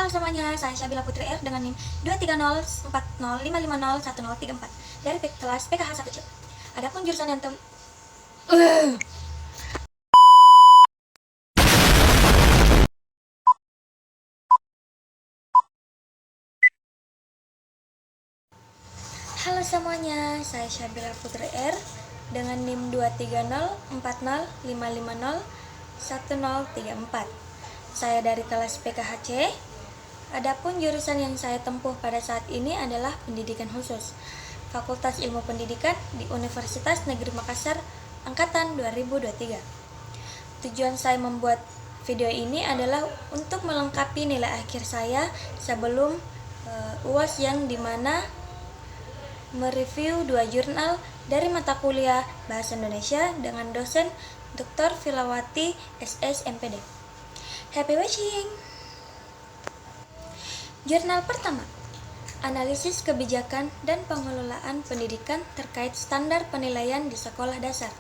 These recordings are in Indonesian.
Halo semuanya, saya Syabila Putri R dengan NIM 23040550134 dari kelas PKH 1C. Adapun jurusan yang Halo semuanya, saya Syabila Putri R dengan NIM 23040550134. Saya dari kelas PKHC. Adapun jurusan yang saya tempuh pada saat ini adalah Pendidikan Khusus, Fakultas Ilmu Pendidikan di Universitas Negeri Makassar angkatan 2023. Tujuan saya membuat video ini adalah untuk melengkapi nilai akhir saya sebelum UAS, yang dimana mereview 2 jurnal dari mata kuliah Bahasa Indonesia dengan dosen Dr. Filawati SS MPD. Happy watching! Jurnal pertama, Analisis Kebijakan dan Pengelolaan Pendidikan terkait Standar Penilaian di Sekolah Dasar.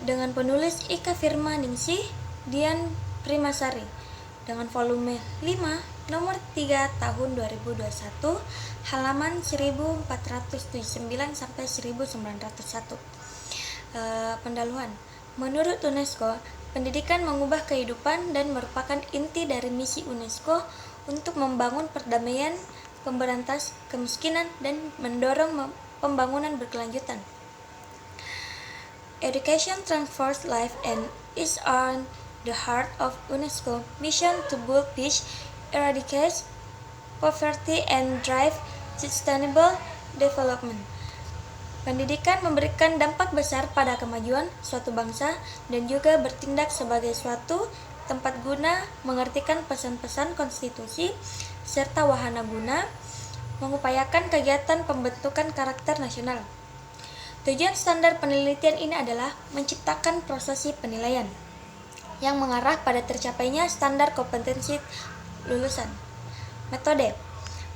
Dengan penulis Ika Firma Ningsih Dian Primasari, dengan volume 5 nomor 3 tahun 2021, halaman 1479 sampai 1901. Pendahuluan. Menurut UNESCO, pendidikan mengubah kehidupan dan merupakan inti dari misi UNESCO untuk membangun perdamaian, pemberantas kemiskinan, dan mendorong pembangunan berkelanjutan. Education transforms life and is on the heart of UNESCO mission to build peace, eradicate poverty, and drive sustainable development. Pendidikan memberikan dampak besar pada kemajuan suatu bangsa dan juga bertindak sebagai suatu tempat guna mengertikan pesan-pesan konstitusi serta wahana guna mengupayakan kegiatan pembentukan karakter nasional. Tujuan standar penelitian ini adalah menciptakan prosesi penilaian yang mengarah pada tercapainya standar kompetensi lulusan. Metode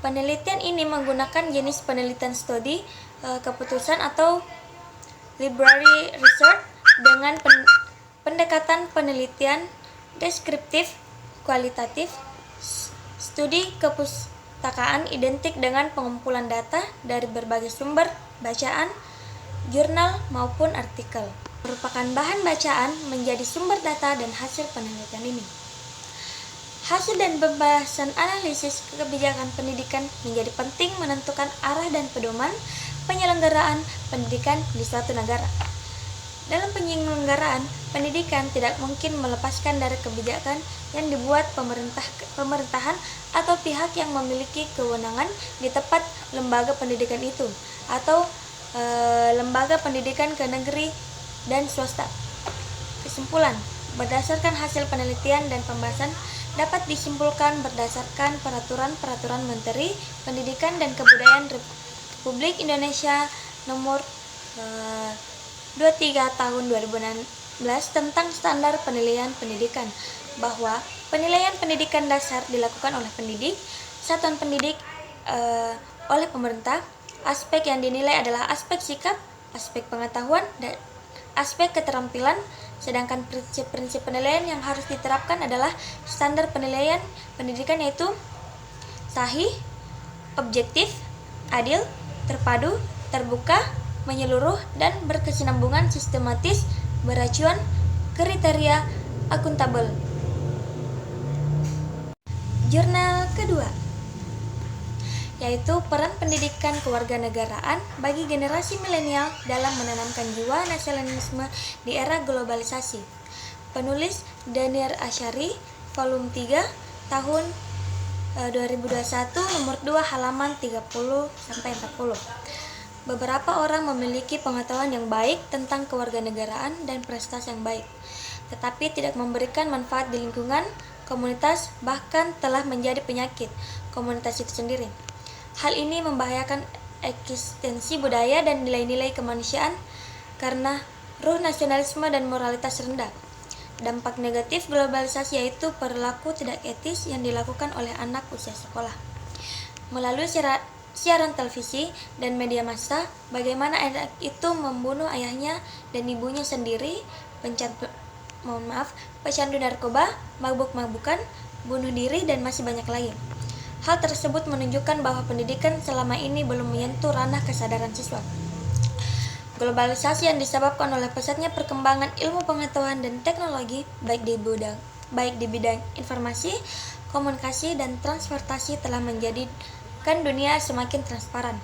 penelitian ini menggunakan jenis penelitian studi keputusan atau library research dengan pendekatan penelitian deskriptif kualitatif. Studi kepustakaan identik dengan pengumpulan data dari berbagai sumber bacaan, jurnal maupun artikel. Merupakan bahan bacaan menjadi sumber data dan hasil penelitian ini. Hasil dan pembahasan analisis kebijakan pendidikan menjadi penting menentukan arah dan pedoman penyelenggaraan pendidikan di suatu negara. Dalam penyelenggaraan pendidikan tidak mungkin melepaskan dari kebijakan yang dibuat pemerintahan atau pihak yang memiliki kewenangan di tempat lembaga pendidikan itu atau lembaga pendidikan ke negeri dan swasta. Kesimpulan, berdasarkan hasil penelitian dan pembahasan dapat disimpulkan berdasarkan peraturan Menteri Pendidikan dan Kebudayaan Republik Indonesia nomor 23 tahun 2016 tentang standar penilaian pendidikan, bahwa penilaian pendidikan dasar dilakukan oleh pendidik, satuan pendidik oleh pemerintah. Aspek yang dinilai adalah aspek sikap, aspek pengetahuan, dan aspek keterampilan. Sedangkan prinsip-prinsip penilaian yang harus diterapkan adalah standar penilaian pendidikan, yaitu sahih, objektif, adil, terpadu, terbuka, menyeluruh, dan berkesinambungan, sistematis, beracuan, kriteria, akuntabel. Jurnal kedua, yaitu peran pendidikan kewarganegaraan bagi generasi milenial dalam menanamkan jiwa nasionalisme di era globalisasi. Penulis Daniel Asyari, volume 3 tahun 2021 nomor 2 halaman 30-40. Beberapa orang memiliki pengetahuan yang baik tentang kewarganegaraan dan prestasi yang baik, tetapi tidak memberikan manfaat di lingkungan, komunitas, bahkan telah menjadi penyakit komunitas itu sendiri. Hal ini membahayakan eksistensi budaya dan nilai-nilai kemanusiaan karena ruh nasionalisme dan moralitas rendah. Dampak negatif globalisasi yaitu perilaku tidak etis yang dilakukan oleh anak usia sekolah. Melalui siaran televisi dan media massa, bagaimana anak itu membunuh ayahnya dan ibunya sendiri, pecandu narkoba, mabuk-mabukan, bunuh diri, dan masih banyak lagi. Hal tersebut menunjukkan bahwa pendidikan selama ini belum menyentuh ranah kesadaran siswa. Globalisasi yang disebabkan oleh pesatnya perkembangan ilmu pengetahuan dan teknologi baik di bidang informasi, komunikasi, dan transportasi telah menjadikan dunia semakin transparan.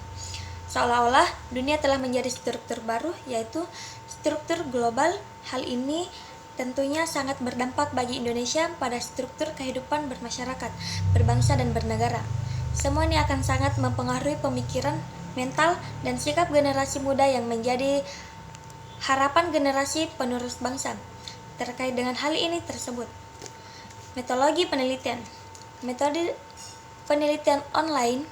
Seolah-olah dunia telah menjadi struktur baru, yaitu struktur global. Hal ini tentunya sangat berdampak bagi Indonesia pada struktur kehidupan bermasyarakat, berbangsa, dan bernegara. Semua ini akan sangat mempengaruhi pemikiran, mental, dan sikap generasi muda yang menjadi harapan generasi penerus bangsa. Terkait dengan hal ini tersebut, metodologi penelitian. Metode penelitian online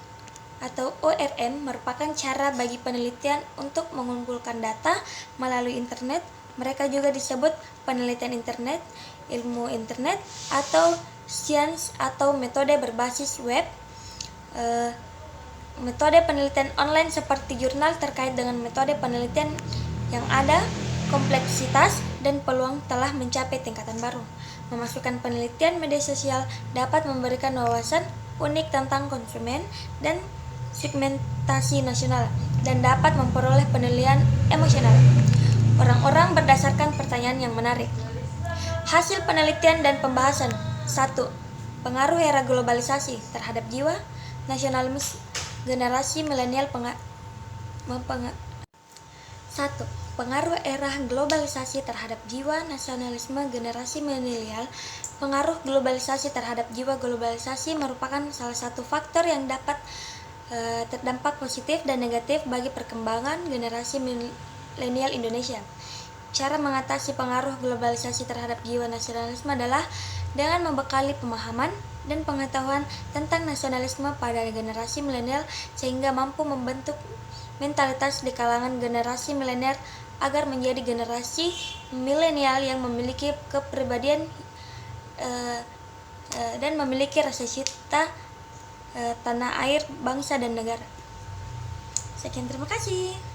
atau ORM merupakan cara bagi penelitian untuk mengumpulkan data melalui internet. Mereka juga disebut penelitian internet, ilmu internet, atau sains atau metode berbasis web. Metode penelitian online seperti jurnal terkait dengan metode penelitian yang ada, kompleksitas, dan peluang telah mencapai tingkatan baru. Memasukkan penelitian media sosial dapat memberikan wawasan unik tentang konsumen dan segmentasi nasional, dan dapat memperoleh penilaian emosional orang-orang berdasarkan pertanyaan yang menarik. Hasil penelitian dan pembahasan. 1. Pengaruh era globalisasi terhadap jiwa nasionalisme generasi milenial. 1. Pengaruh era globalisasi terhadap jiwa nasionalisme generasi milenial. Pengaruh globalisasi terhadap jiwa globalisasi merupakan salah satu faktor yang dapat terdampak positif dan negatif bagi perkembangan generasi milenial Indonesia. Cara mengatasi pengaruh globalisasi terhadap jiwa nasionalisme adalah dengan membekali pemahaman dan pengetahuan tentang nasionalisme pada generasi milenial sehingga mampu membentuk mentalitas di kalangan generasi milenial agar menjadi generasi milenial yang memiliki kepribadian dan memiliki rasa cinta tanah air, bangsa, dan negara. Sekian, terima kasih.